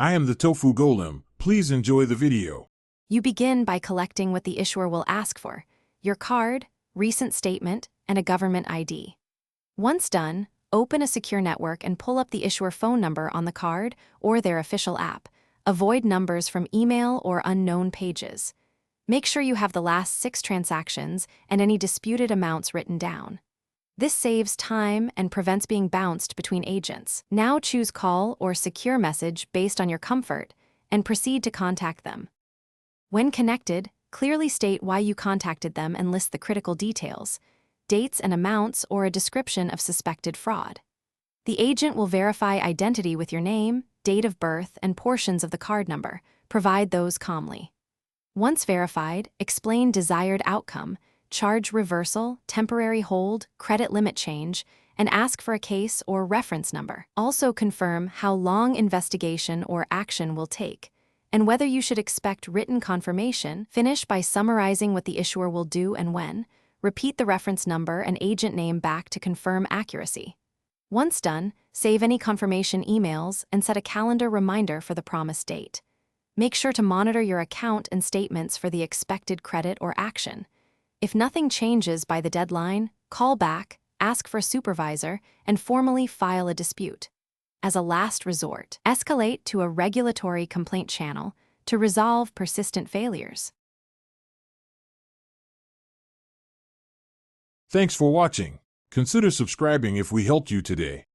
I am the Tofu Golem. Please enjoy the video. You begin by collecting what the issuer will ask for: your card, recent statement, and a government ID. Once done, open a secure network and pull up the issuer phone number on the card or their official app. Avoid numbers from email or unknown pages. Make sure you have the last 6 transactions and any disputed amounts written down. This saves time and prevents being bounced between agents. Now choose call or secure message based on your comfort and proceed to contact them. When connected, clearly state why you contacted them and list the critical details, dates and amounts, or a description of suspected fraud. The agent will verify identity with your name, date of birth, and portions of the card number. Provide those calmly. Once verified, explain desired outcome, charge reversal, temporary hold, credit limit change, and ask for a case or reference number. Also confirm how long investigation or action will take, and whether you should expect written confirmation. Finish by summarizing what the issuer will do and when. Repeat the reference number and agent name back to confirm accuracy. Once done, save any confirmation emails and set a calendar reminder for the promised date. Make sure to monitor your account and statements for the expected credit or action. If nothing changes by the deadline, call back, ask for a supervisor, and formally file a dispute. As a last resort, escalate to a regulatory complaint channel to resolve persistent failures. Thanks for watching. Consider subscribing if we helped you today.